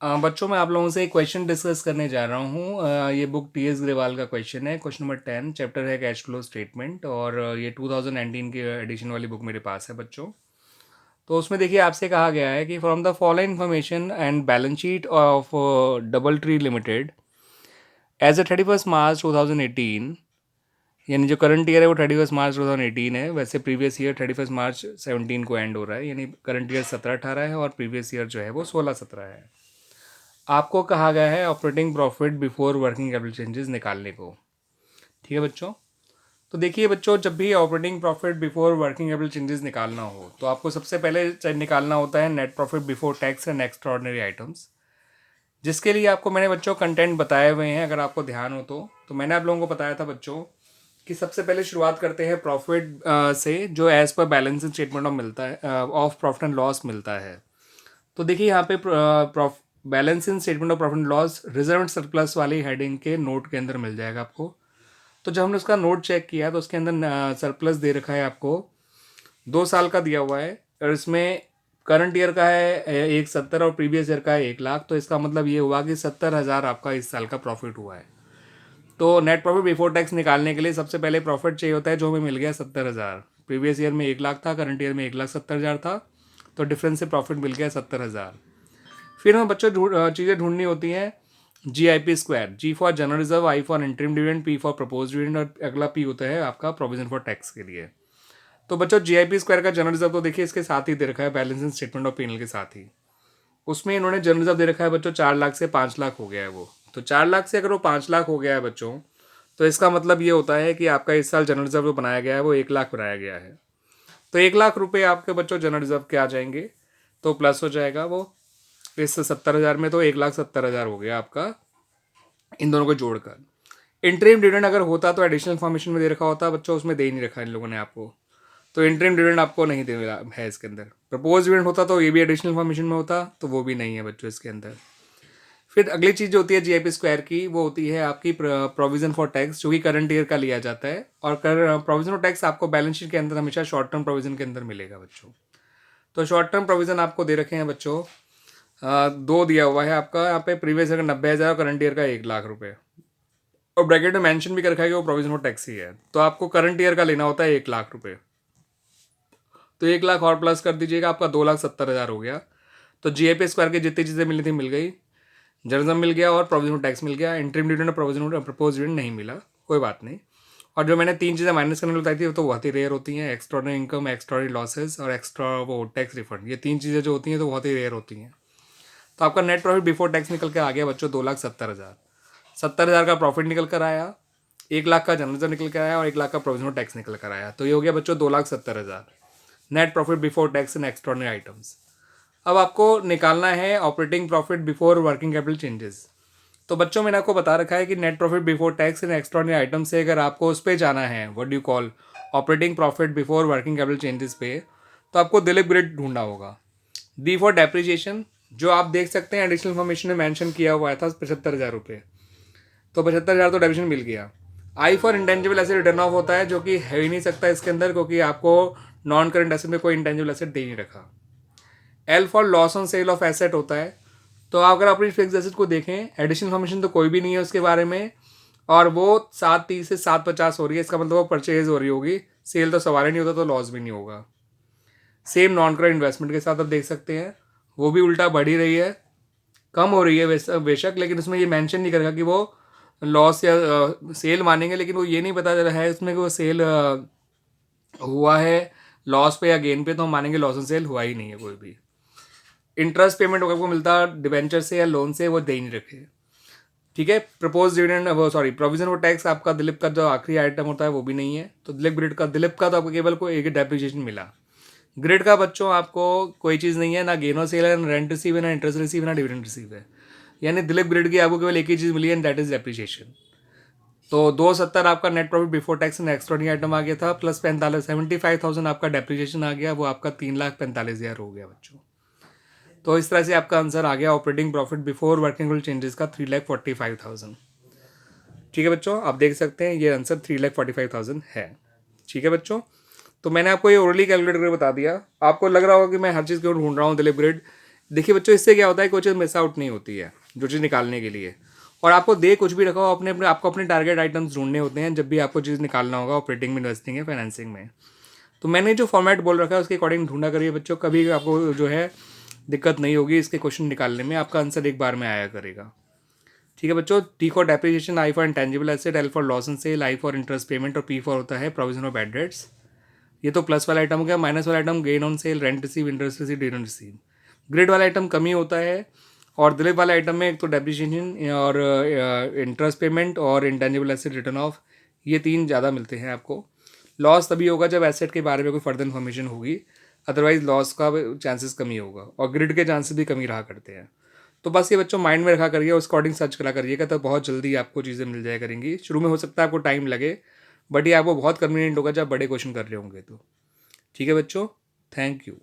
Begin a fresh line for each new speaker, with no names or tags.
बच्चों मैं आप लोगों से एक क्वेश्चन डिस्कस करने जा रहा हूँ। ये बुक टी एस ग्रेवाल का क्वेश्चन है, क्वेश्चन नंबर 10, चैप्टर है कैश फ्लो स्टेटमेंट, और ये 2019 की एडिशन वाली बुक मेरे पास है बच्चों। तो उसमें देखिए आपसे कहा गया है कि from the following information and balance sheet of Double Tree Limited as a 31 March 2018, यानी जो करंट ईयर है वो 31 मार्च 2018 है। वैसे प्रीवियस ईयर 31 मार्च 17 को एंड हो रहा है, यानी करंट ईयर 17-18 है और प्रीवियस ईयर जो है वो 16-17 है। आपको कहा गया है operating profit before working capital changes निकालने को। ठीक है बच्चों। तो देखिए बच्चों, जब भी operating profit before working capital changes निकालना हो तो आपको सबसे पहले निकालना होता है net profit before tax and extraordinary items, जिसके लिए आपको मैंने बच्चों कंटेंट बताए हुए हैं। अगर आपको ध्यान हो तो मैंने आप लोगों को बताया था बच्चों कि सबसे पहले शुरुआत करते हैं प्रॉफिट से, जो as per balance statement of मिलता है, ऑफ प्रॉफिट एंड लॉस मिलता है। तो देखिए यहाँ पे balance in statement of profit and loss reserve and surplus वाली हेडिंग के नोट के अंदर मिल जाएगा आपको। तो जब हमने उसका नोट चेक किया तो उसके अंदर सरप्लस दे रखा है आपको, 2 साल का दिया हुआ है, और इसमें करंट ईयर का है 170 और प्रीवियस ईयर का है 1 लाख। तो इसका मतलब ये हुआ कि 70,000 आपका इस साल का प्रॉफिट हुआ है। तो नेट प्रॉफिट बिफोर टैक्स निकालने के लिए सबसे पहले प्रॉफिट चाहिए होता है, जो हमें मिल गया 70,000। प्रीवियस ईयर में 1 लाख था, करंट ईयर में 1,70,000 था, तो डिफरेंस से प्रॉफिट मिल गया 70,000। फिर हमें बच्चों चीज़ें ढूंढनी होती हैं। GIP², G for general reserve, I for interim dividend, P for propose dividend, और अगला P होता है आपका प्रोविजन फॉर टैक्स के लिए। तो बच्चों GIP² का जनरल रिजर्व तो देखिए इसके साथ ही दे रखा है, balance in statement of P&L के साथ ही। उसमें इन्होंने जनरल रिजर्व दे रखा है बच्चों 4 लाख से 5 लाख हो गया है वो। तो 4 लाख से अगर वो 5 लाख हो गया है बच्चों, तो इसका मतलब ये होता है कि आपका इस साल जनरल रिजर्व जो बनाया गया है वो 1 लाख बनाया गया है। तो 1 लाख रुपये आपके बच्चों जनरल रिजर्व के आ जाएंगे, तो प्लस हो जाएगा वो इस 70,000 में, तो 1,70,000 हो गया आपका इन दोनों को जोड़कर। इंटरिम डिविडेंड अगर होता तो एडिशनल इन्फॉर्मेशन में दे रखा होता बच्चों, उसमें दे ही नहीं रखा इन लोगों ने आपको। तो इंटरिम डिविडेंड आपको नहीं दे मिला है इसके अंदर। प्रपोज डिविडेंड होता तो ये भी एडिशनल इन्फॉर्मेशन में होता, तो वो भी नहीं है बच्चों इसके अंदर। फिर अगली चीज़ जो होती है GIP² की, वो होती है आपकी प्रोविजन फॉर टैक्स, जो कि करंट ईयर का लिया जाता है। और प्रोविजन फॉर टैक्स आपको बैलेंस शीट के अंदर हमेशा शॉर्ट टर्म प्रोविजन के अंदर मिलेगा बच्चों। तो शॉर्ट टर्म प्रोविजन आपको दे रखे हैं बच्चों, दो दिया हुआ है आपका यहाँ पे, प्रीवियस ईयर का 90,000 और करंट ईयर का 1 लाख रुपये। और ब्रैकेट में मेंशन भी कर रखा है कि वो प्रोविजन फॉर टैक्स ही है। तो आपको करंट ईयर का लेना होता है 1 लाख रुपये। तो 1 लाख और प्लस कर दीजिएगा, आपका 2,70,000 हो गया। तो GIP² की जितनी चीज़ें मिली थी मिल गई, जर्नल मिल गया और प्रोविजन टैक्स मिल गया। इंटरिम डिविडेंड और प्रोविजन प्रपोज डिविडेंड नहीं मिला, कोई बात नहीं। और जो मैंने 3 चीज़ें माइनस करने बताई थी वो तो बहुत ही रेयर होती हैं, एक्स्ट्राऑर्डिनरी इनकम, एक्स्ट्राऑर्डिनरी लॉसेस और एक्स्ट्रा वो टैक्स रिफंड। ये 3 चीज़ें जो होती हैं तो बहुत ही रेयर होती हैं। तो आपका नेट प्रॉफिट बिफोर टैक्स निकल के आ गया बच्चों 2,70,000। 70,000 का प्रॉफिट निकल कर आया, 1 लाख का जनरल निकल कर आया और 1 लाख का प्रोविजनल टैक्स निकल कर आया। तो ये हो गया बच्चों 2,70,000 net profit before tax and extraordinary items. अब आपको निकालना है operating profit before working capital changes. तो बच्चों मैंने आपको बता रखा है कि net profit before tax and extraordinary item से अगर आपको उस पर जाना है, what do call operating profit before working capital changes पे, तो आपको दिलीप ग्रिड ढूंढना होगा। डी फॉर डेप्रिसिएशन, जो आप देख सकते हैं एडिशनल इन्फॉर्मेशन में मेंशन किया हुआ था 75,000 रुपये, तो 75,000 तो डेप्रिसिएशन मिल गया। I for intangible asset written off होता है, जो कि है ही नहीं सकता इसके अंदर, क्योंकि आपको नॉन करेंट एसेट में कोई इंटेंजिबल एसेट दे नहीं रखा। L for loss on sale of asset होता है। तो अगर अपनी फिक्स एसेट को देखें, एडिशनल इन्फॉर्मेशन तो कोई भी नहीं है उसके बारे में, और वो 730 से 750 हो रही है, इसका मतलब वो परचेज हो रही होगी, सेल तो सवाल ही नहीं होता, तो लॉस भी नहीं होगा। सेम नॉन करेंट इन्वेस्टमेंट के साथ आप देख सकते हैं, वो भी उल्टा बढ़ ही रही है, कम हो रही है बेशक, लेकिन उसमें ये मेंशन नहीं करेगा कि वो लॉस या सेल मानेंगे, लेकिन वो ये नहीं पता चल रहा है उसमें कि वो सेल हुआ है लॉस पे या गेन पे, तो हम मानेंगे लॉस एंड सेल हुआ ही नहीं है कोई भी। इंटरेस्ट पेमेंट अगर को मिलता डिवेंचर से या लोन से, वो दे ही नहीं रखे। ठीक है, प्रपोज डिविडेंड, वो सॉरी प्रोविजन फॉर टैक्स आपका दिलीप का जो आखिरी आइटम होता है वो भी नहीं है। तो दिलीप का तो आपको केवल कोई एक डेप्रिसिएशन मिला। ग्रिड का बच्चों आपको कोई चीज़ नहीं है, ना गेनो सेल है, ना रेंट रिसीव है, ना इंटरेस्ट रिसीव है, ना डिविडेंड रिसीव है। यानी दिलीप ग्रिड की आपको केवल एक ही चीज़ मिली है, एंड दैट इज डेप्रिसिएशन। तो 270 आपका net profit before tax and extraordinary item आ गया था, प्लस 75,000 आपका डेप्रिसिएशन आ गया, वो आपका 3,45,000 हो गया बच्चों। तो इस तरह से आपका आंसर आ गया operating profit before working capital changes का 3,45,000। ठीक है बच्चों, आप देख सकते हैं ये आंसर 3,45,000 है। ठीक है बच्चों, तो मैंने आपको ये ओरली कैलकुलेट करके बता दिया। आपको लग रहा होगा कि मैं हर चीज़ क्यों ढूंढ रहा हूँ दिलीप ग्रिड, देखिए बच्चों, इससे क्या होता है, कोई चीज़ मिस आउट नहीं होती है जो चीज़ निकालने के लिए। और आपको दे कुछ भी रखा हो, अपने अपने आपको अपने टारगेट आइटम्स ढूंढने होते हैं जब भी आपको चीज़ निकालना होगा ऑपरेटिंग में, इन्वेस्टिंग है, फाइनेंसिंग में। तो मैंने जो फॉर्मेट बोल रखा है उसके अकॉर्डिंग ढूंढा करिए बच्चों, कभी आपको जो है दिक्कत नहीं होगी इसके क्वेश्चन निकालने में, आपका आंसर एक बार में आया करेगा। ठीक है बच्चों, T for depreciation, I for intangible asset, L for loss and sale, I for interest payment और पी फॉर होता है प्रोविजन ऑफ बैड डेट्स। ये तो प्लस वाला आइटम हो गया। माइनस वाला item gain on sale, rent receive, interest receive, dividend receive. Grade वाला आइटम कमी होता है। और दिलीप वाला आइटम में एक तो डेप्रिसिएशन और इंटरेस्ट पेमेंट और इंटेंजिबल एसेट रिटर्न ऑफ, ये तीन ज़्यादा मिलते हैं आपको। लॉस तभी होगा जब एसेट के बारे में कोई फर्दर इन्फॉर्मेशन होगी, अदरवाइज लॉस का चांसेस कमी होगा, और ग्रिड के चांसेस भी कमी रहा करते हैं। तो बस ये बच्चों माइंड में रखा करिए, उस अकॉर्डिंग सर्च करा करिएगा, तो बहुत जल्दी आपको चीज़ें मिल जाया करेंगी। शुरू में हो सकता है आपको टाइम लगे, बट ये आपको बहुत कन्वीनियंट होगा जब बड़े क्वेश्चन कर रहे होंगे तो। ठीक है बच्चों, थैंक यू।